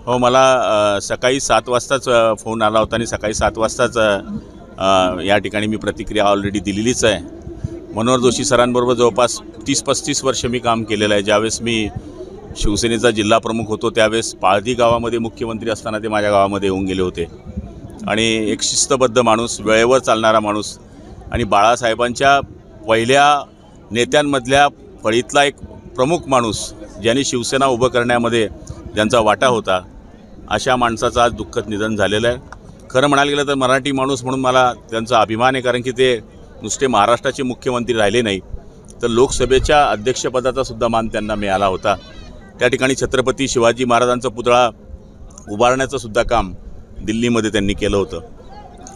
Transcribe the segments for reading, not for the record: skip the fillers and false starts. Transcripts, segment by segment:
हो, मला सकाळी 7 वाजताच फोन आला होता आणि सकाळी 7 वाजताच या ठिकाणी मी प्रतिक्रिया ऑलरेडी दिलेलीच आहे. मनोहर जोशी सरांबरोबर जवळपास 30-35 वर्ष मी काम केलेलं आहे. ज्यावेळेस मी शिवसेनेचा जिल्हा प्रमुख होतो त्यावेळेस पाळधी गावामध्ये मुख्यमंत्री असताना ते माझ्या गावामध्ये येऊन गेले होते आणि एक शिस्तबद्ध माणूस, वेळेवर चालणारा माणूस आणि बाळासाहेबांच्या पहिल्या नेत्यांमधल्या फळीतला एक प्रमुख माणूस, ज्यांनी शिवसेना उभं करण्यामध्ये ज्यांचा वाटा होता, अशा माणसाचं आज दुःखद निधन झालेलं आहे. खरं म्हणायला गेलं तर मराठी माणूस म्हणून मला त्यांचा अभिमान आहे, कारण की ते नुसते महाराष्ट्राचे मुख्यमंत्री राहिले नाही तर लोकसभेच्या अध्यक्षपदाचा सुद्धा मान त्यांना मिळाला होता. त्या ठिकाणी छत्रपती शिवाजी महाराजांचा पुतळा उभारण्याचं सुद्धा काम दिल्लीमध्ये त्यांनी केलं होतं.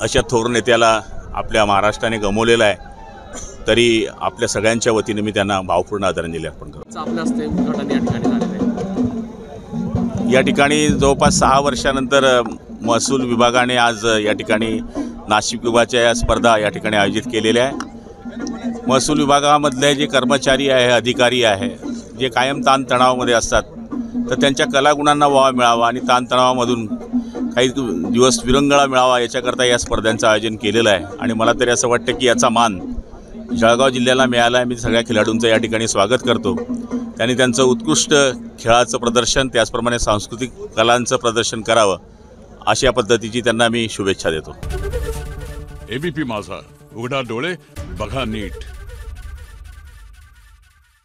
अशा थोर नेत्याला आपल्या महाराष्ट्राने गमावलेलं आहे. तरी आपल्या सगळ्यांच्या वतीने मी त्यांना भावपूर्ण आदरांजली अर्पण करतो. आपल्या हस्ते उद्घाटन या ठिकाणी झालेलं आहे. या ठिकाणी जवळपास 6 वर्षानंतर महसूल विभागाने आज या ठिकाणी नाशिक विभागाच्या या स्पर्धा या ठिकाणी आयोजित केलेल्या आहे. महसूल विभागामधले जे कर्मचारी आहे, अधिकारी आहे, जे कायम ताणतणावामध्ये असतात, तर त्यांच्या कलागुणांना वाव मिळावा आणि ताणतणावामधून काही दिवस विरंगुळा मिळावा याच्याकरता या स्पर्धांचं आयोजन केलेलं आहे. आणि मला तरी असं वाटतं की याचा मान जळगाव जिल्ह्याला मिळाला आहे. मी सगळ्या खेळाडूंचं या ठिकाणी स्वागत करतो. त्यांनी त्यांचं उत्कृष्ट खेळाचं प्रदर्शन, त्याचप्रमाणे सांस्कृतिक कलांचं प्रदर्शन करावं, अशा पद्धतीची त्यांना मी शुभेच्छा देतो. एबीपी माझा, उघडा डोळे बघा नीट.